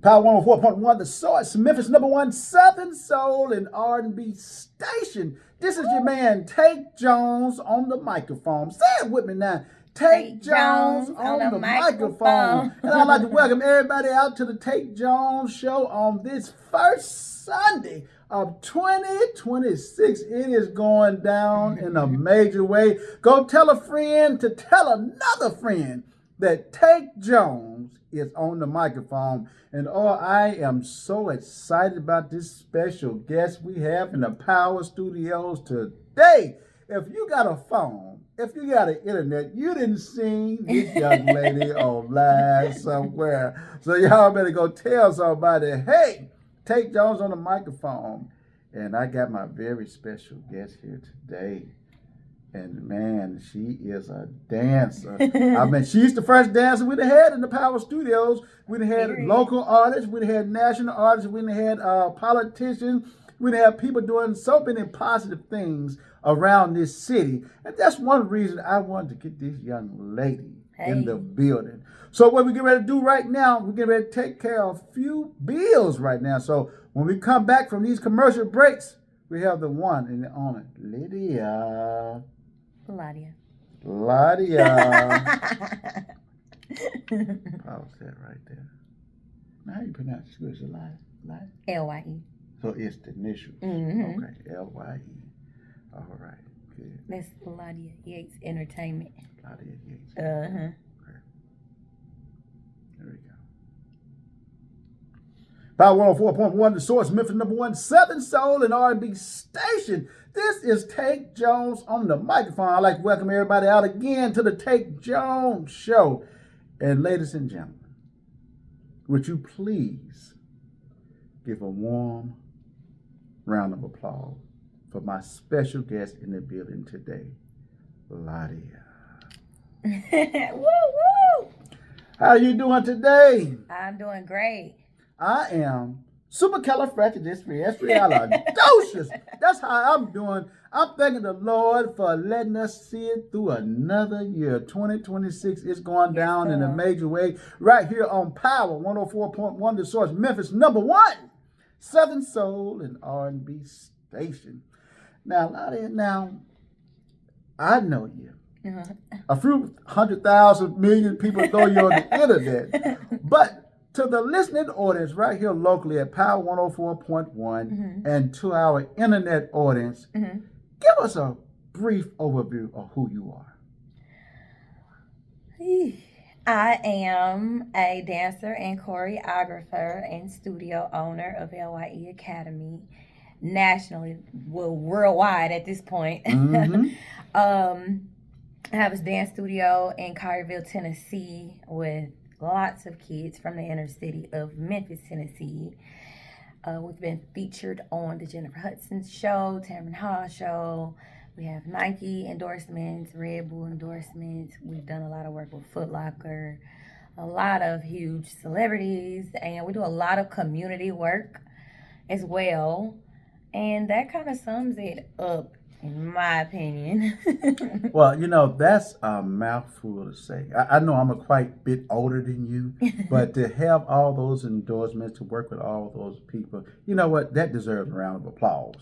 Power 104.1, the source, Memphis #1 Southern Soul and R&B station. This is your man, Tate Jones, on the microphone. Say it with me now. Tate Jones on the microphone. And I'd like to welcome everybody out to the Tate Jones Show on this first Sunday of 2026. It is going down in a major way. Go tell a friend to tell another friend that Tate Jones is on the microphone. And I am so excited about this special guest we have in the Power Studios today. If you got a phone, if you got an internet, you didn't see this young lady online somewhere. So y'all better go tell somebody, hey, Tate Jones on the microphone. And I got my very special guest here today. And man, she is a dancer. I mean, she's the first dancer we'd had in the Power Studios. We'd had local artists, we'd had national artists, we'd had politicians, we'd had people doing so many positive things around this city. And that's one reason I wanted to get this young lady in the building. So what we get ready to do right now, we get ready to take care of a few bills right now. So when we come back from these commercial breaks, we have the one and the only Ladia. Pause that right there. Now how you pronounce it? Is it Ladia? L.Y.E. So it's the initials. Okay, L.Y.E. All right, good. That's Ladia Yates Entertainment. Ladia Yates. Okay. There we go. Power 104.1, the source, Memphis #1 Southern Soul and R&B station. This is Tate Jones on the microphone. I'd like to welcome everybody out again to the Tate Jones Show. And ladies and gentlemen, would you please give a warm round of applause for my special guest in the building today, Ladia. Woo woo! How are you doing today? I'm doing great. I am supercalifragilisticexpialidocious. That's how I'm doing. I'm thanking the Lord for letting us see it through another year. 2026 is going down in a major way right here on Power 104.1, the source, Memphis #1 Southern Soul and R&B station. Now, Ladia, I know you. A few 100,000 million people know you on the internet, but to the listening audience right here locally at Power 104.1 and to our internet audience, give us a brief overview of who you are. I am a dancer and choreographer and studio owner of L.Y.E Academy, nationally, well, worldwide at this point. I have a dance studio in Collierville, Tennessee, with lots of kids from the inner city of Memphis, Tennessee. We've been featured on the Jennifer Hudson Show, Tamron Hall Show. We have Nike endorsements, Red Bull endorsements. We've done a lot of work with Foot Locker, a lot of huge celebrities, and we do a lot of community work as well. And that kind of sums it up, in my opinion. Well, that's a mouthful to say. I know I'm a quite bit older than you, but to have all those endorsements, to work with all those people, you know what? That deserves a round of applause.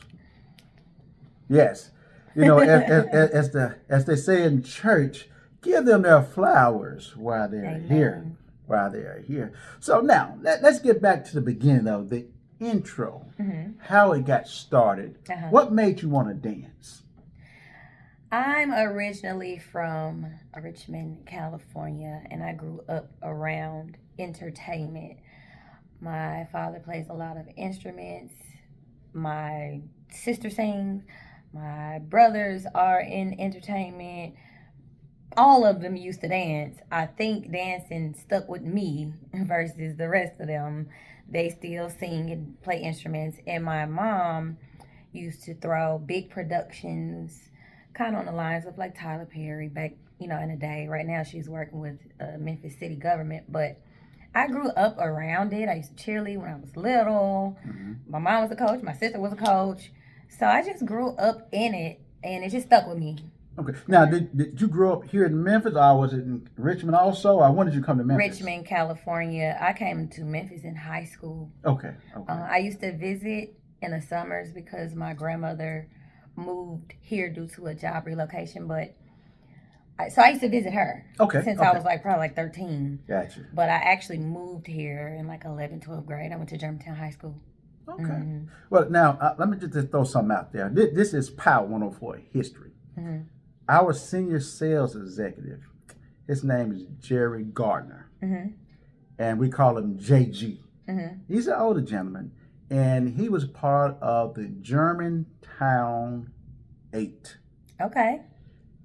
Yes. As they say in church, give them their flowers while they're here. So now, let's get back to the beginning of the intro, how it got started. What made you want to dance? I'm originally from Richmond, California, and I grew up around entertainment. My father plays a lot of instruments. My sister sings. My brothers are in entertainment. All of them used to dance. I think dancing stuck with me versus the rest of them. They still sing and play instruments. And my mom used to throw big productions, kind of on the lines of like Tyler Perry back, in the day. Right now she's working with Memphis city government. But I grew up around it. I used to cheerlead when I was little. My mom was a coach. My sister was a coach. So I just grew up in it, and it just stuck with me. Okay. Now, did you grow up here in Memphis, or was it in Richmond also, or when did you come to Memphis? Richmond, California. I came to Memphis in high school. Okay. Okay. I used to visit in the summers because my grandmother moved here due to a job relocation. But so I used to visit her. Okay. Since okay. I was probably 13. Gotcha. But I actually moved here in 11th, 12th grade. I went to Germantown High School. Okay. Mm-hmm. Well, now let me just throw something out there. This is Power 104 history. Mm-hmm. Our senior sales executive, his name is Jerry Gardner, mm-hmm. and we call him JG. Mm-hmm. He's an older gentleman, and he was part of the Germantown 8. Okay.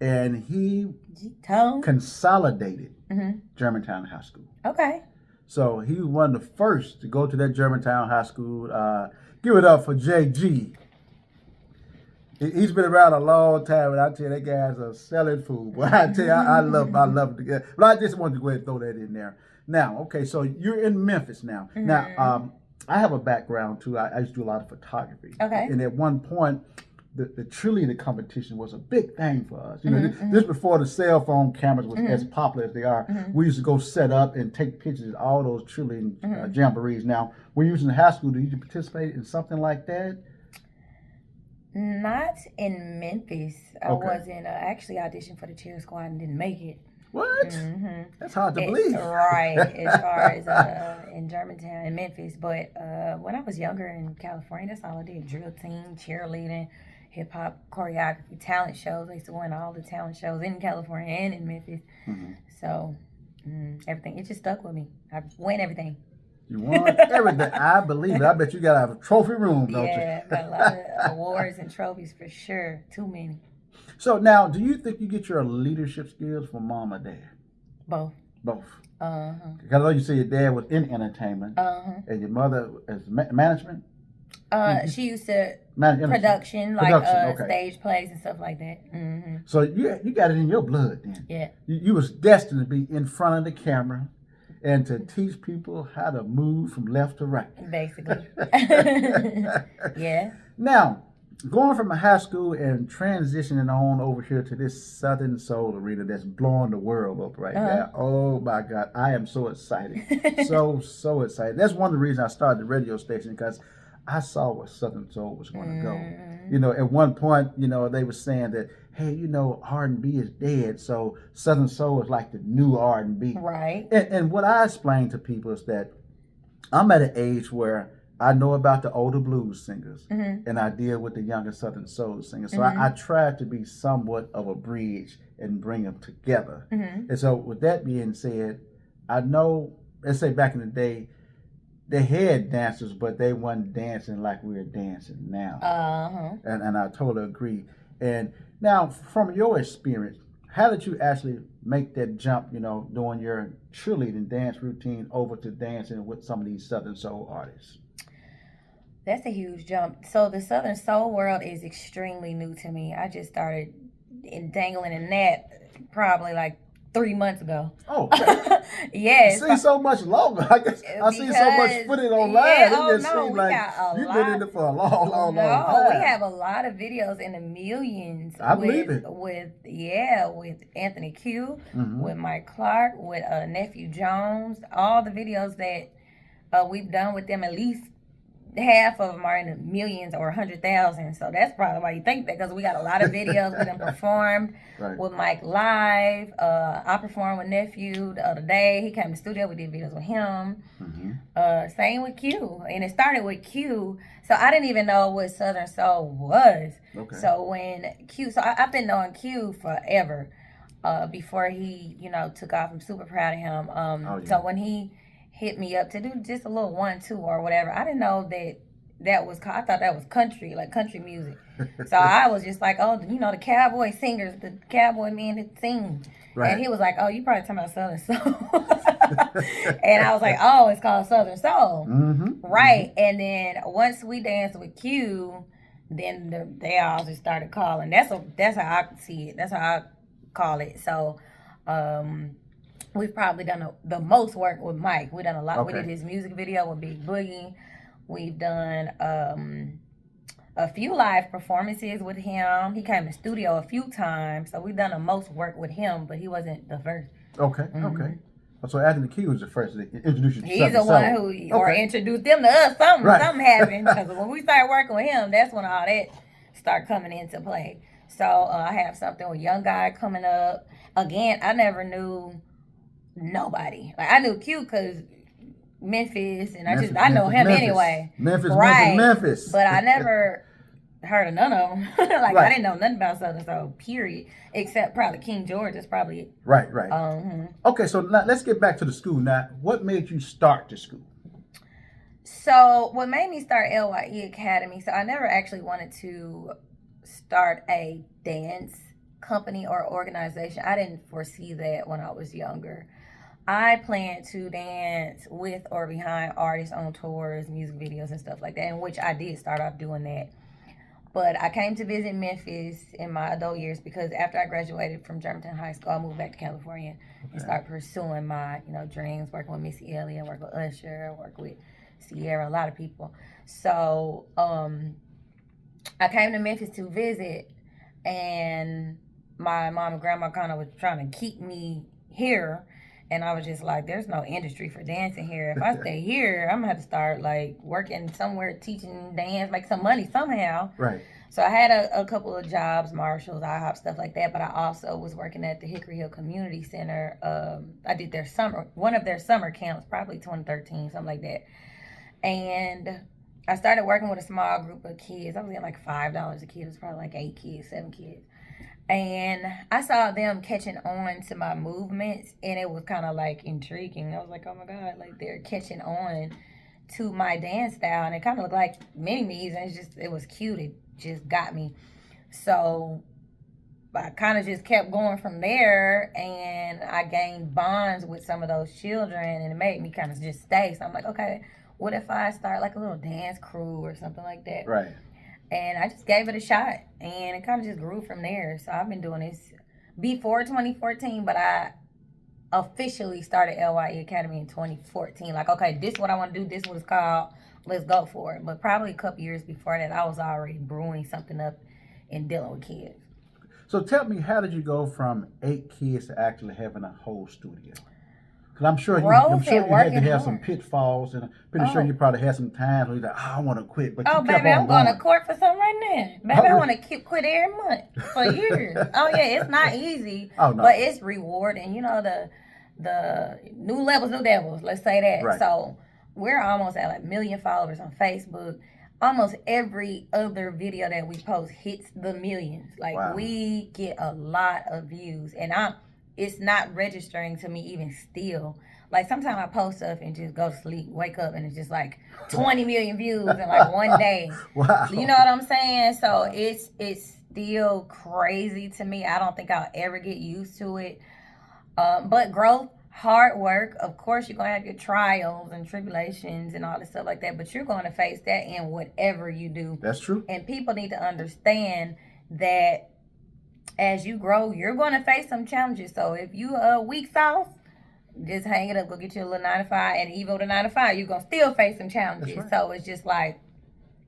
And he G-Tone. consolidated mm-hmm. Germantown High School. Okay. So he was one of the first to go to that Germantown High School. Give it up for JG. He's been around a long time, and I tell you, that guy's a selling fool. But I tell you, I love it. But I just wanted to go ahead and throw that in there. Now, okay, so you're in Memphis now. Mm-hmm. Now, I have a background too. I used to do a lot of photography. Okay. And at one point, the cheerleading competition was a big thing for us. You know, mm-hmm. this before the cell phone cameras was mm-hmm. as popular as they are. Mm-hmm. We used to go set up and take pictures of all those cheerleading mm-hmm. jamborees. Now, when you was in high school, did you participate in something like that? Not in Memphis. I wasn't. Actually auditioned for the cheer squad and didn't make it. What? Mm-hmm. That's hard to believe. Right, as far as in Germantown and Memphis. But when I was younger in California, that's all I did. Drill team, cheerleading, hip-hop, choreography, talent shows. I used to win all the talent shows in California and in Memphis. Mm-hmm. So everything, it just stuck with me. I win everything. You won everything. I believe it. I bet you got to have a trophy room, don't you? Yeah, got a lot of awards and trophies for sure. Too many. So now, do you think you get your leadership skills from mom or dad? Both. Both. Uh-huh. Because I know you say your dad was in entertainment. Uh-huh. And your mother is management? She used to production, okay. stage plays and stuff like that. Mm-hmm. So you got it in your blood then. Yeah. You was destined to be in front of the camera and to teach people how to move from left to right. Basically. Yeah. Now, going from a high school and transitioning on over here to this Southern Soul arena that's blowing the world up right now. Oh my God, I am so excited. so excited. That's one of the reasons I started the radio station, because I saw where Southern Soul was going to go. You know, at one point, you know, they were saying that, hey, you know, R&B is dead, so Southern Soul is like the new R&B. Right. And what I explain to people is that I'm at an age where I know about the older blues singers, and I deal with the younger Southern Soul singers. So I try to be somewhat of a bridge and bring them together. And so with that being said, I know, let's say back in the day, they had dancers, but they weren't dancing like we're dancing now. And I totally agree. And now, from your experience, how did you actually make that jump, you know, doing your cheerleading dance routine over to dancing with some of these Southern Soul artists? That's a huge jump. So the Southern Soul world is extremely new to me. I just started dangling in that probably 3 months ago. Oh, yes. You see so much longer. I guess I see so much footage online. Yeah, it just seems like you've been in it for a long time. No, we have a lot of videos in the millions. I believe it. With Anthony Q, with Mike Clark, with Nephew Jones. All the videos that we've done with them, at least half of them are in the millions or 100,000. So that's probably why you think that, because we got a lot of videos with them performed with Mike live. I performed with Nephew the other day. He came to the studio. We did videos with him. Same with Q. And it started with Q. So I didn't even know what Southern Soul was. So when Q, so I've been knowing Q forever before he, took off. I'm super proud of him. So when he hit me up to do just a little 1-2 or whatever, I didn't know that was, I thought that was country, like country music. So I was just like, oh, the cowboy singers, the cowboy men that sing. And he was like, oh, you probably talking about Southern Soul. And I was like, oh, it's called Southern Soul. And then once we danced with Q, then they all just started calling. That's how I see it. That's how I call it. So we've probably done the most work with Mike. We've done a lot. We did his music video with Big Boogie. We've done a few live performances with him. He came to studio a few times, so we've done the most work with him, but he wasn't the first. Okay, okay. So Anthony Key was the first to introduce you to He's the one who or introduced them to us. Something happened, because when we started working with him, that's when all that started coming into play. So I have something with Young Guy coming up. Again, I never knew nobody. Like, I knew Q because Memphis, and I know him anyway. Memphis. But I never heard of none of them. I didn't know nothing about Southern Soul, period. Except probably King George is probably it. Right. Okay, so now let's get back to the school. Now, what made you start the school? So what made me start L.Y.E Academy, so I never actually wanted to start a dance company or organization. I didn't foresee that when I was younger. I planned to dance with or behind artists on tours, music videos, and stuff like that, in which I did start off doing that. But I came to visit Memphis in my adult years because after I graduated from Germantown High School, I moved back to California and started pursuing my, dreams, working with Missy Elliott, work with Usher, work with Sierra, a lot of people. So I came to Memphis to visit, and my mom and grandma kind of was trying to keep me here. And I was just like, there's no industry for dancing here. If I stay here, I'm going to have to start, working somewhere, teaching dance, make some money somehow. Right. So I had a couple of jobs, Marshalls, IHOP, stuff like that. But I also was working at the Hickory Hill Community Center. I did one of their summer camps, probably 2013, something like that. And I started working with a small group of kids. I was getting $5 a kid. It was probably 8 kids, 7 kids. And I saw them catching on to my movements, and it was kind of intriguing. I was like, oh my God, they're catching on to my dance style, and it kind of looked like mini-me's, and it was cute. It just got me. So I kind of just kept going from there, and I gained bonds with some of those children, and it made me kind of just stay. So I'm like, okay, what if I start a little dance crew or something like that? Right. And I just gave it a shot, and it kind of just grew from there. So I've been doing this before 2014, but I officially started L.Y.E Academy in 2014. Okay, this is what I want to do. This is what it's called. Let's go for it. But probably a couple years before that, I was already brewing something up and dealing with kids. So tell me, how did you go from 8 kids to actually having a whole studio? Because I'm sure you had to have some pitfalls, and I'm pretty sure you probably had some times where you're like, I want to quit, but you kept baby, on I'm going to court for something right now. Baby, I want to quit every month for years. It's not easy, but it's rewarding. The new levels, new devils, let's say that. Right. So we're almost at 1 million followers on Facebook. Almost every other video that we post hits the millions. Wow. We get a lot of views, and it's not registering to me even still. Sometimes I post stuff and just go to sleep, wake up, and it's just 20 million views in one day. Wow. You know what I'm saying? So it's still crazy to me. I don't think I'll ever get used to it. But growth, hard work, of course you're going to have your trials and tribulations and all this stuff like that, but you're going to face that in whatever you do. That's true. And people need to understand that as you grow, you're going to face some challenges. So if you a week sauce, just hang it up, go get you a little 9 to 5, and even with a 9 to 5, you're going to still face some challenges. Right. So it's just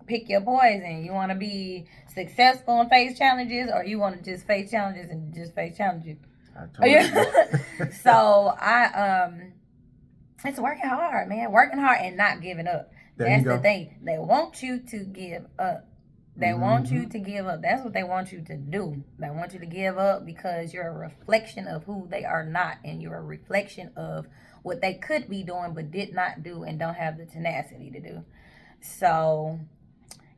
pick your poison. You want to be successful and face challenges, or you want to just face challenges and just face challenges? So it's working hard, man. Working hard and not giving up. That's the thing. They want you to give up. They want you to give up. That's what they want you to do. They want you to give up because you're a reflection of who they are not, and you're a reflection of what they could be doing but did not do and don't have the tenacity to do. So,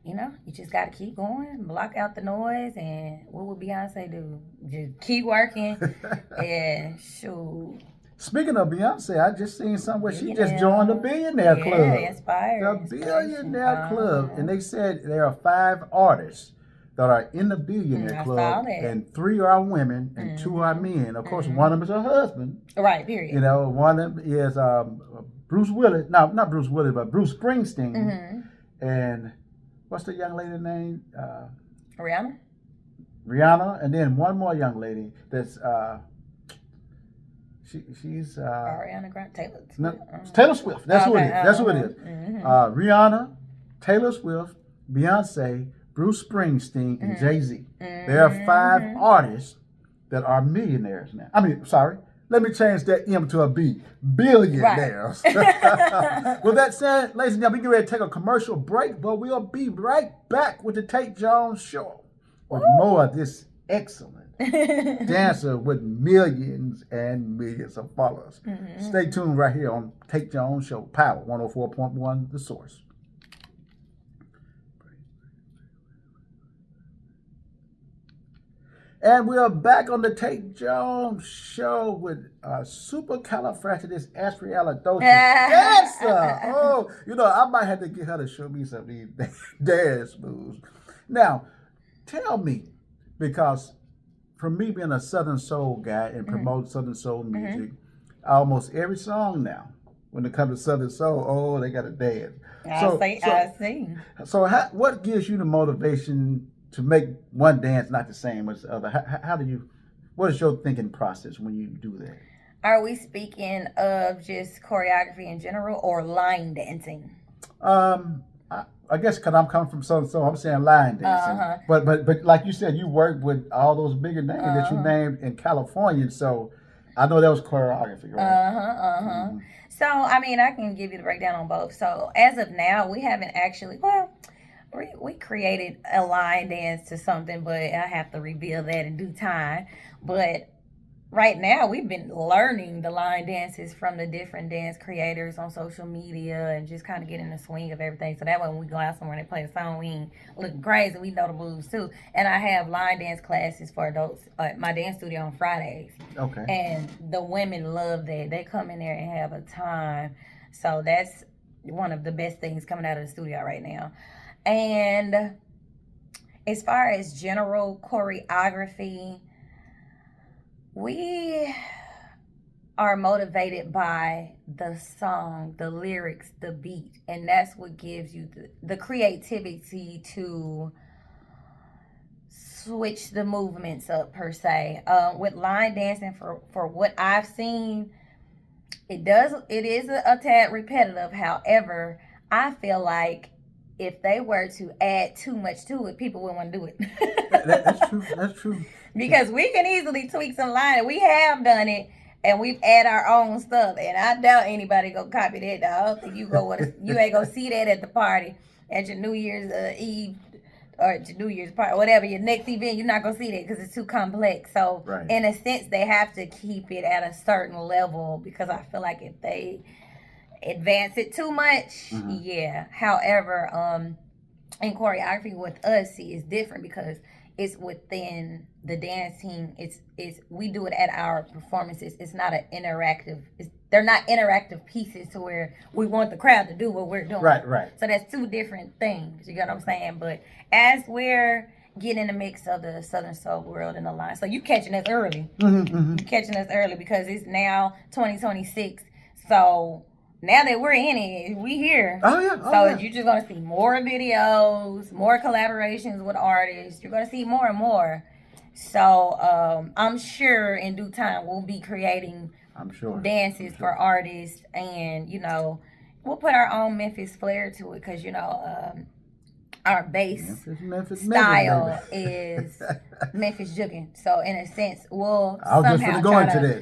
you just got to keep going, block out the noise, and what would Beyonce do? Just keep working, and shoot. Speaking of Beyonce, I just seen somewhere she just joined the Billionaire Club. Yeah, inspired. The Billionaire Club. And they said there are 5 artists that are in the Billionaire Club. And 3 are women and 2 are men. Of course, one of them is her husband. Right, period. One of them is Bruce Willis. No, not Bruce Willis, but Bruce Springsteen. And what's the young lady's name? Rihanna. And then one more young lady that's... She's Ariana Grande, Taylor Swift. That's who it is. That's who it is. Rihanna, Taylor Swift, Beyonce, Bruce Springsteen, and Mm-hmm. Jay-Z. There are 5 artists that are millionaires now. I mean, sorry. Let me change that M to a B. Billionaires. Right. With that said, ladies and gentlemen, we get ready to take a commercial break, but we'll be right back with the Tate Jones Show with more of this excellent dancer with millions and millions of followers. Stay tuned right here on Tate Jones Show, Power 104.1, The Source. And we are back on the Tate Jones Show with supercalifragilisticexpialidocious dancer. Oh, I might have to get her to show me some of these dance moves. Now, tell me, because for me being a Southern Soul guy and promote Southern Soul music, almost every song now, when it comes to Southern Soul, they got to dance. I see. So what gives you the motivation to make one dance not the same as the other? What is your thinking process when you do that? Are we speaking of just choreography in general or line dancing? I guess because I'm coming from Southern Soul, I'm saying line dancing. But like you said, you work with all those bigger names that you named in California, so I know that was choreography, right? So, I mean, I can give you the breakdown on both. So, as of now, we haven't actually, we created a line dance to something, but I have to reveal that in due time. But right now, we've been learning the line dances from the different dance creators on social media and just kind of getting the swing of everything. So that way when we go out somewhere and they play a song, we ain't looking crazy. We know the moves too. And I have line dance classes for adults at my dance studio on Fridays. Okay. And the women love that. They come in there and have a time. So that's one of the best things coming out of the studio right now. And as far as general choreography, we are motivated by the song, the lyrics, the beat, and that's what gives you the creativity to switch the movements up per se. With line dancing, for what I've seen, it is a tad repetitive. However, I feel like if they were to add too much to it, people wouldn't want to do it. That's true. Because we can easily tweak some line. We have done it, and we've added our own stuff. And I doubt anybody go copy that. I don't think you ain't gonna see that at the party, at your New Year's Eve or your New Year's party, whatever your next event. You're not gonna see that because it's too complex. So in a sense, they have to keep it at a certain level because I feel like if they advance it too much, yeah. However, in choreography with us, it's different because it's within the dance team. It's we do it at our performances. It's not an interactive. They're not interactive pieces to where we want the crowd to do what we're doing. Right. So that's two different things. You get what I'm saying? But as we're getting in the mix of the Southern Soul world and the line, so you catching us early. You catching us early because it's now 2026. So now that we're in it, we here. So you're just gonna see more videos, more collaborations with artists. You're gonna see more and more. So I'm sure in due time we'll be creating dances for artists, and we'll put our own Memphis flair to it because our bass style is Memphis jugging. So in a sense, we'll somehow try to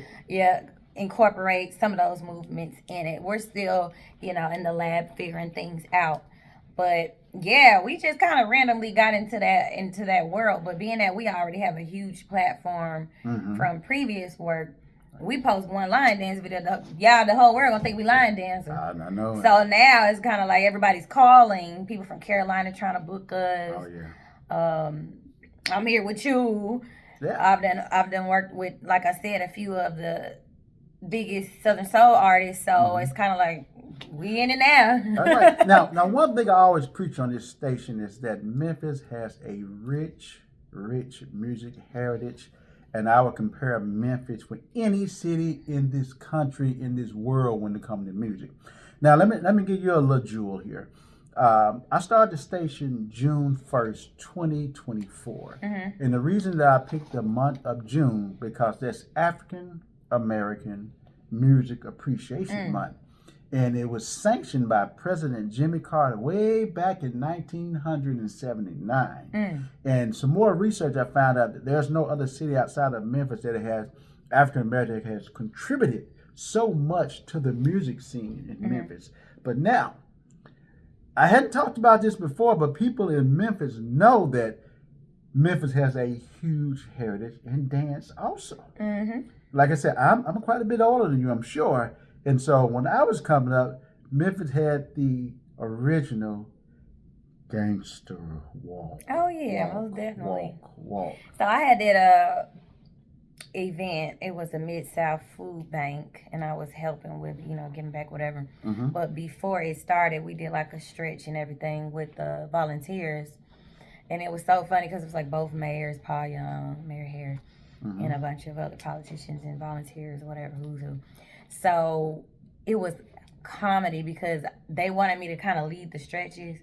incorporate some of those movements in it. We're still, in the lab figuring things out. But yeah, we just kind of randomly got into that world. But being that we already have a huge platform from previous work, we post one line dance video. The whole world gonna think we line dancing. I know. So now it's kind of like everybody's calling. People from Carolina trying to book us. Oh yeah. I'm here with you. Yeah. I've done worked with, like I said, a few of the biggest Southern Soul artists. So it's kind of like we in it now. Right. Now, one thing I always preach on this station is that Memphis has a rich music heritage. And I would compare Memphis with any city in this country, in this world, when it comes to music. Now, let me give you a little jewel here. I started the station June 1st, 2024. And the reason that I picked the month of June, because that's African American Music Appreciation Month. and it was sanctioned by President Jimmy Carter way back in 1979. And some more research, I found out that there's no other city outside of Memphis that has African American has contributed so much to the music scene in Memphis. But now, I hadn't talked about this before, but people in Memphis know that Memphis has a huge heritage in dance also. Like I said, I'm quite a bit older than you, I'm sure. And so when I was coming up, Memphis had the original gangster walk. Oh yeah, most definitely. Walk. So I did a event. It was a Mid-South Food Bank, and I was helping with, giving back whatever. But before it started, we did like a stretch and everything with the volunteers. And it was so funny because it was like both mayors, Paul Young, Mayor Harris, and a bunch of other politicians and volunteers, whatever, who's who. So it was comedy because they wanted me to kind of lead the stretches,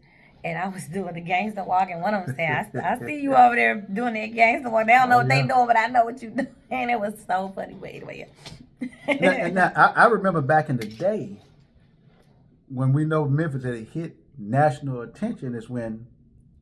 and I was doing the gangster walk, and one of them said, I see you over there doing that gangster walk. They don't know what they doing, but I know what you do. And it was so funny. But anyway, now, I remember back in the day when we know Memphis had hit national attention is when,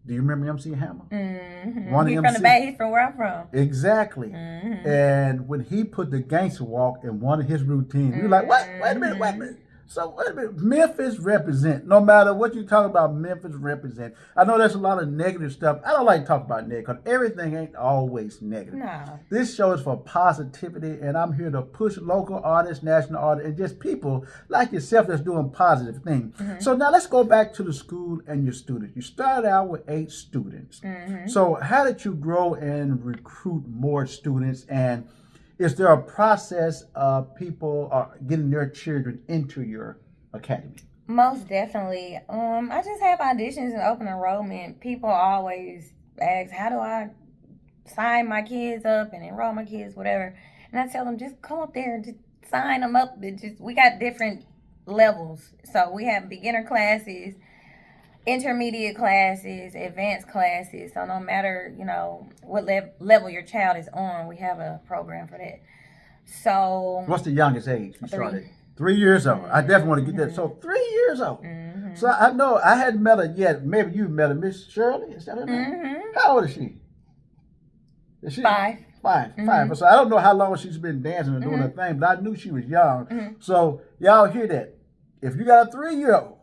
do you remember MC Hammer? He's from the Bay. He's from where I'm from. Exactly. And when he put the gangster walk in one of his routines, we were like, what? Wait a minute. So wait a minute. Memphis represent. No matter what you talk about, Memphis represent. I know there's a lot of negative stuff. I don't like to talk about negative because everything ain't always negative. No. This show is for positivity, and I'm here to push local artists, national artists, and just people like yourself that's doing positive things. So now let's go back to the school and your students. You started out with 8 students. So how did you grow and recruit more students, and is there a process of people getting their children into your academy? Most definitely. I just have auditions and open enrollment. People always ask, how do I sign my kids up and enroll my kids, whatever. And I tell them, just come up there and just sign them up. We got different levels. So we have beginner classes, intermediate classes, advanced classes. So no matter, what level your child is on, we have a program for that. So what's the youngest age you started? 3 years old. I definitely want to get that. So 3 years old. So I know I hadn't met her yet. Maybe you've met her, Miss Shirley. Is that her name? How old is she? Is she 5. 5. So I don't know how long she's been dancing and doing her thing, but I knew she was young. So y'all hear that? If you got a 3-year-old,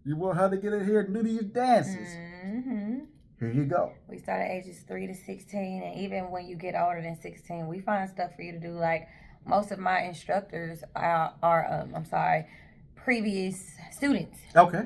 you want her to get in here and do these dances. Here you go. We start at ages 3 to 16, and even when you get older than 16, we find stuff for you to do. Like most of my instructors are previous students. Okay.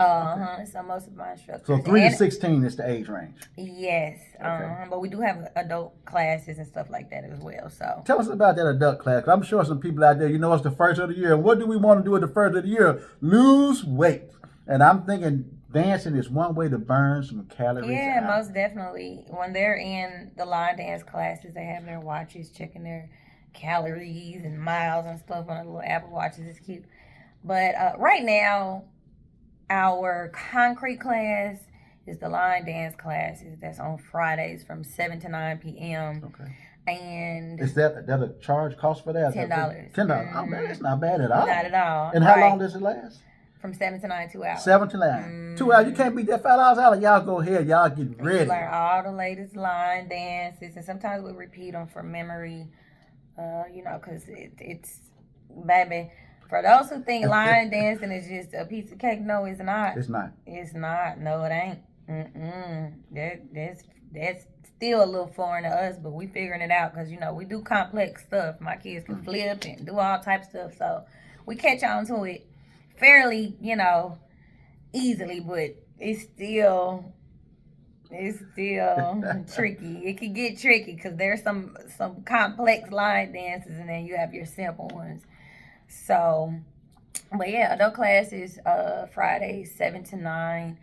So most of my instructors. So 3 to 16 is the age range. Yes. But we do have adult classes and stuff like that as well. So tell us about that adult class. I'm sure some people out there, it's the first of the year. And what do we want to do at the first of the year? Lose weight. And I'm thinking dancing is one way to burn some calories. Yeah, most definitely. When they're in the line dance classes, they have their watches checking their calories and miles and stuff on the little Apple Watches. It's cute. But right now, our concrete class is the line dance classes. That's on Fridays from 7 to 9 p.m. Okay. And is that a charge cost for that? $10. $10. Oh man, that's not bad at all. Not at all. And how long does it last? From 7 to 9, 2 hours. 7 to 9. 2 hours. You can't beat that $5 out. Y'all go ahead. Y'all get ready. You learn all the latest line dances, and sometimes we repeat them for memory. Because it's baby. For those who think line dancing is just a piece of cake, no, it's not. It's not. It's not. No, it ain't. That's still a little foreign to us, but we figuring it out because we do complex stuff. My kids can flip and do all types of stuff, so we catch on to it fairly, easily, but it's still tricky. It can get tricky because there's some complex line dances, and then you have your simple ones. So, but yeah, adult classes, Fridays 7 to 9,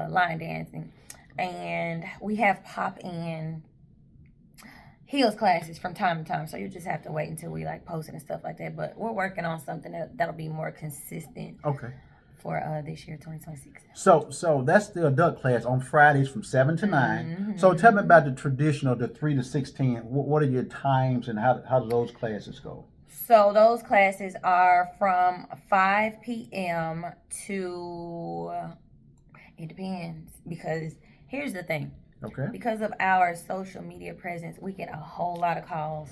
line dancing, and we have pop-in heels classes from time to time. So you just have to wait until we post it and stuff like that. But we're working on something that'll be more consistent. Okay. For this year, 2026. So that's the adult class on Fridays from 7 to 9. So tell me about the traditional, the 3 to 16. What are your times and how do those classes go? So those classes are from 5 p.m. to, it depends, because here's the thing. Okay. Because of our social media presence, we get a whole lot of calls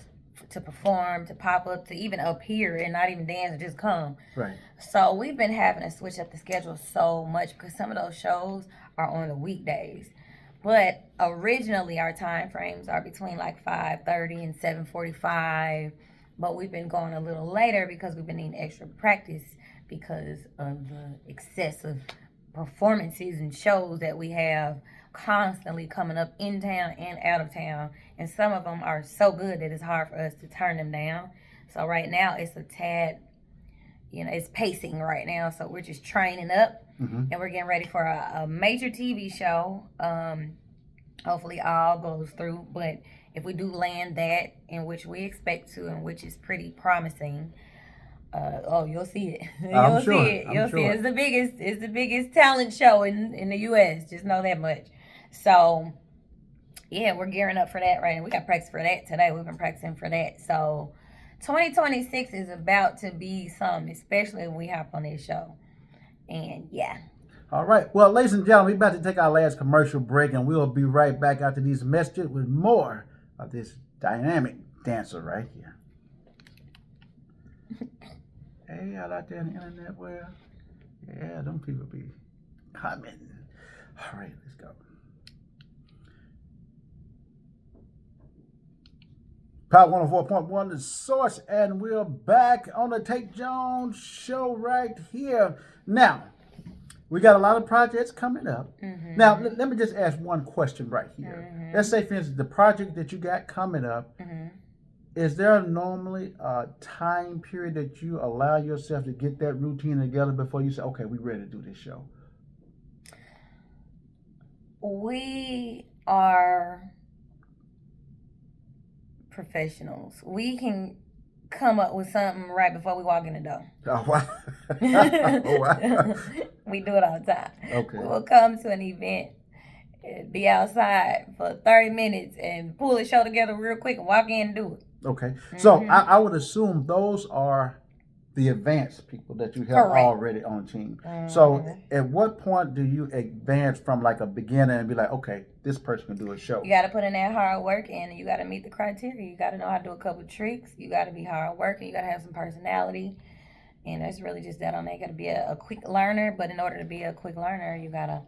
to perform, to pop up, to even appear and not even dance and just come. Right. So we've been having to switch up the schedule so much because some of those shows are on the weekdays. But originally our time frames are between like 5:30 and 7:45. But we've been going a little later because we've been needing extra practice because of the excessive performances and shows that we have constantly coming up in town and out of town. And some of them are so good that it's hard for us to turn them down. So right now it's a tad, it's pacing right now. So we're just training up, and we're getting ready for a major TV show. Hopefully all goes through. But if we do land that, in which we expect to, and which is pretty promising, you'll see it. You'll see it. You'll see it. It's the biggest talent show in the U.S. Just know that much. So, yeah, we're gearing up for that right now. We got practice for that today. We've been practicing for that. So, 2026 is about to be something, especially when we hop on this show. And, yeah. All right. Well, ladies and gentlemen, we're about to take our last commercial break, and we'll be right back after these messages with more of this dynamic dancer right here. Hey, y'all out there in the internet world? Yeah, them people be commenting. All right, let's go. Power 104.1, the source, and we're back on the Tate Jones show right here. Now, we got a lot of projects coming up. Now, let me just ask one question right here. Let's say, for instance, the project that you got coming up, is there normally a time period that you allow yourself to get that routine together before you say, okay, we're ready to do this show? We are professionals. We can come up with something right before we walk in the door. Oh, wow. Oh, wow. We do it all the time. Okay. We will come to an event, be outside for 30 minutes and pull the show together real quick and walk in and do it. Okay. So I would assume those are the advanced people that you have already on team. So at what point do you advance from like a beginner and be like, okay, this person can do a show? You got to put in that hard work and you got to meet the criteria. You got to know how to do a couple of tricks. You got to be hard working. You got to have some personality. And that's really just that on there. You got to be a quick learner. But in order to be a quick learner, you got to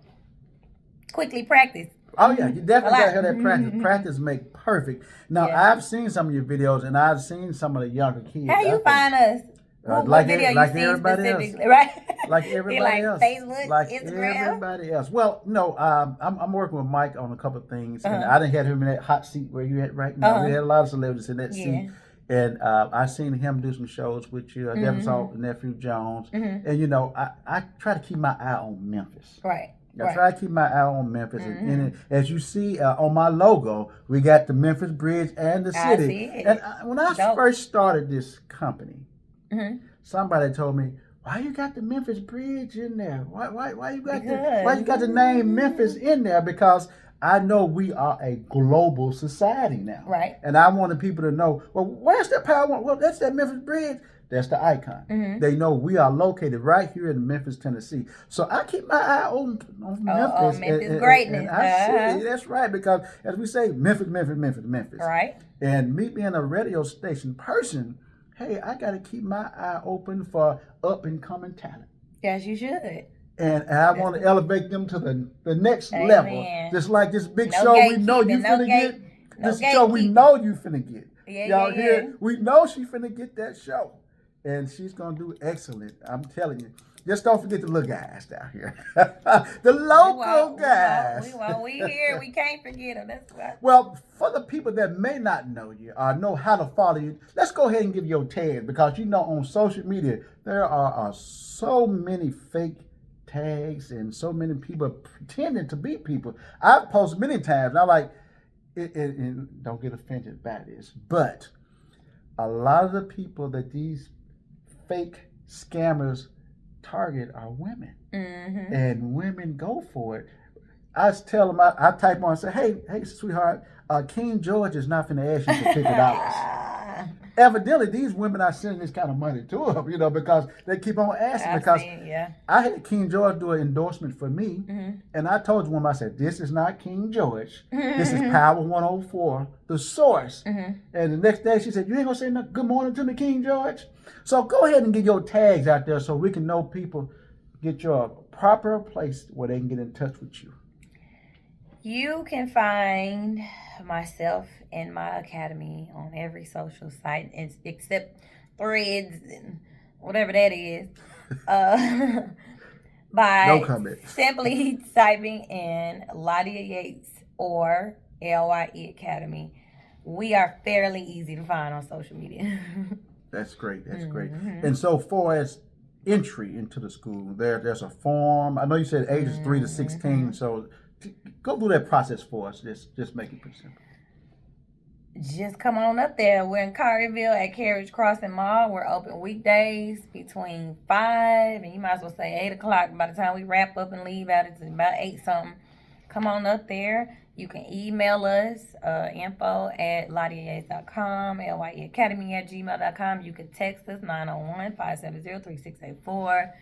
quickly practice. Oh, yeah. You definitely got to have that practice. Practice make perfect. Now, I've seen some of your videos and I've seen some of the younger kids. How you find us? What video you see specifically, right? Like everybody else. Facebook, like Instagram? Everybody else. Well, no, I'm working with Mike on a couple of things, and I didn't have him in that hot seat where you at right now. We had a lot of celebrities in that seat. And I seen him do some shows with you. I definitely saw Nephew Jones. And, I try to keep my eye on Memphis. Right. I try to keep my eye on Memphis. And as you see on my logo, we got the Memphis Bridge and the city. I see it. And when I first started this company, somebody told me, why you got the Memphis Bridge in there? Why you got the name Memphis in there? Because I know we are a global society now. Right. And I wanted people to know, well, where's that power? Well, that's that Memphis Bridge. That's the icon. They know we are located right here in Memphis, Tennessee. So I keep my eye on Memphis. Memphis greatness. And I see, that's right, because as we say, Memphis. Right. And me being a radio station person, hey, I got to keep my eye open for up-and-coming talent. Yes, you should. And I want to elevate them to the next level. Just like this big show we know you finna get. This show we know you finna get. Y'all hear? We know she finna get that show. And she's going to do excellent. I'm telling you. Just don't forget the little guys down here. The local guys. We here. We can't forget them. That's right. Well, for the people that may not know you or know how to follow you, let's go ahead and give your tags. Because, on social media, there are so many fake tags and so many people pretending to be people. I've posted many times. And I'm like, and don't get offended by this, but a lot of the people that these fake scammers target are women, and women go for it. I tell them, I type on and say, hey, sweetheart, King George is not finna ask you for $50. evidently these women are sending this kind of money to them, because they keep on asking. Because yeah. I had King George do an endorsement for me, and I told the woman, I said, this is not King George. This is Power 104, the source. And the next day she said, you ain't going to say no good morning to me, King George? So go ahead and get your tags out there so we can know people, get your proper place where they can get in touch with you. You can find myself and my academy on every social site except Threads and whatever that is. By simply typing in Ladia Yates or L.Y.E Academy. We are fairly easy to find on social media. That's great. That's great. And so far as entry into the school, there's a form. I know you said ages 3 to 16, so go through that process for us. Just make it pretty simple. Just come on up there. We're in Carterville at Carriage Crossing Mall. We're open weekdays between 5 and you might as well say 8 o'clock. By the time we wrap up and leave out, it's about 8 something. Come on up there. You can email us, info@ladiayates.com, lyeacademy@gmail.com. You can text us, 901-570-3684.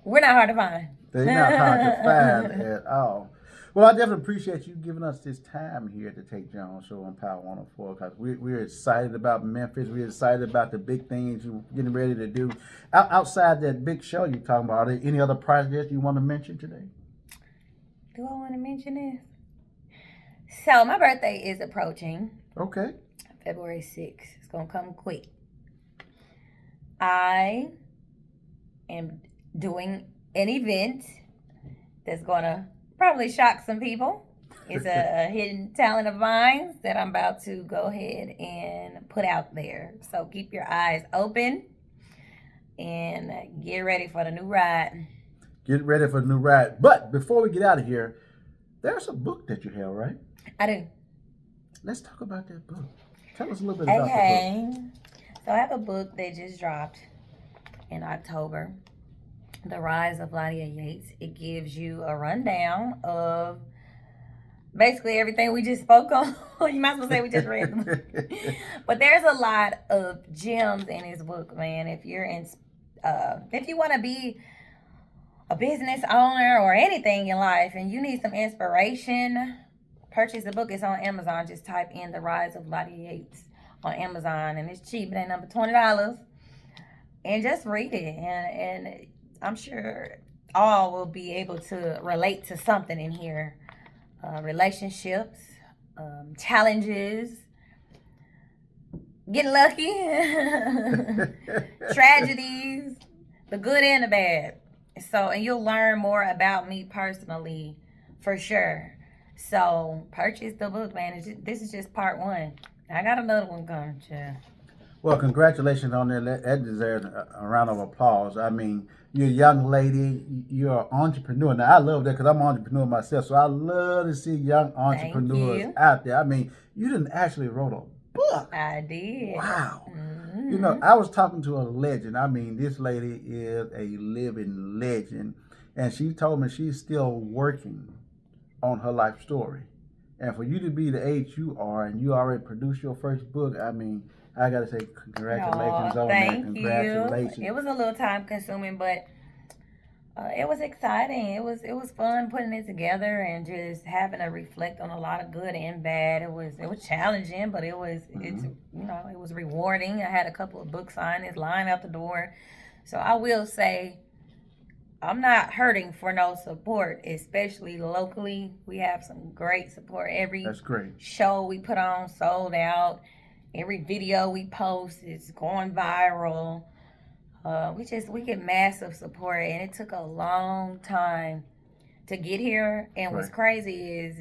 We're not hard to find. They're not hard to find at all. Well, I definitely appreciate you giving us this time here at the Tate Jones Show on Power 104 because we're excited about Memphis. We're excited about the big things you're getting ready to do. Outside that big show you're talking about, are there any other projects you want to mention today? Do I want to mention this? So, my birthday is approaching. Okay. February 6th. It's going to come quick. I am doing an event that's going to probably shock some people. It's a hidden talent of mine that I'm about to go ahead and put out there. So keep your eyes open and get ready for the new ride. Get ready for the new ride. But before we get out of here, there's a book that you have, right? I do. Let's talk about that book. Tell us a little bit about the book. So I have a book that just dropped in October. The Rise of Ladia Yates. It gives you a rundown of basically everything we just spoke on. You might as well say we just read the book. But there's a lot of gems in his book, man. If you're if you want to be a business owner or anything in life and you need some inspiration, purchase the book. It's on Amazon. Just type in The Rise of Ladia Yates on Amazon, and it's cheap. It ain't number $20, and just read it. And I'm sure all will be able to relate to something in here. Relationships, challenges, getting lucky, tragedies, the good and the bad. And you'll learn more about me personally, for sure. So purchase the book, man. This is just part 1. I got another one coming, yeah. Well, congratulations on that. That deserves a round of applause. I mean, you're a young lady. You're an entrepreneur. Now, I love that because I'm an entrepreneur myself. So I love to see young entrepreneurs out there. I mean, you didn't actually wrote a book. I did. Wow. Mm-hmm. You know, I was talking to a legend. I mean, this lady is a living legend. And she told me she's still working on her life story. And for you to be the age you are and you already produced your first book, I mean, I got to say congratulations on that. Congratulations. It was a little time consuming, but it was exciting. It was fun putting it together and just having to reflect on a lot of good and bad. It was challenging, but it was it was rewarding. I had a couple of book signings lined out the door. So I will say I'm not hurting for no support, especially locally. We have some great support. That's great. Show we put on sold out. Every video we post is going viral. We get massive support, and it took a long time to get here. And what's crazy is,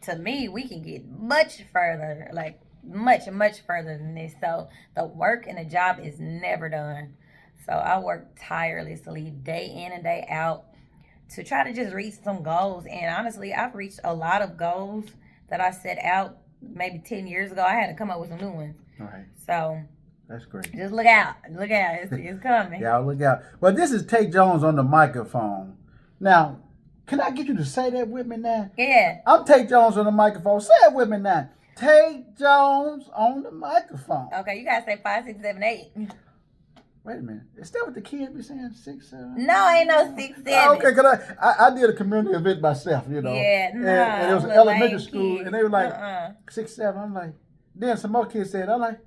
to me, we can get much further, like much, much further than this. So the work and the job is never done. So I work tirelessly day in and day out to try to just reach some goals. And honestly, I've reached a lot of goals that I set out maybe 10 years ago. I had to come up with some new ones. All right. So that's great. Just look out. Look out. It's coming. Y'all look out. Well, this is Tate Jones on the microphone. Now, can I get you to say that with me now? Yeah. I'm Tate Jones on the microphone. Say it with me now. Tate Jones on the microphone. Okay, you gotta say 5, 6, 7, 8. Wait a minute. Is that what the kids be saying? 6, 7? No, ain't no 6, 7. Okay, cause I did a community event myself, you know. Yeah, no. And it was little elementary lame school, kids. and they were like 6, 7. I'm like, then some more kids said, I'm like,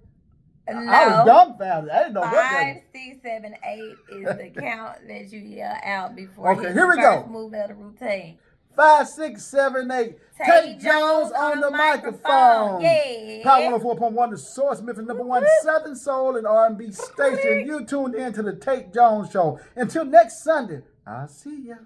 I was No. dumbfounded. I didn't know what that 5, was. 6, 7, 8 is the count that you yell out before Okay, you here we first go. move out of the routine. 5, 6, 7, 8. Tate Jones on the microphone. Yeah. Power 104.1, the source, Memphis #1 Southern Soul and R&B station. You tuned in to the Tate Jones Show. Until next Sunday, I'll see ya.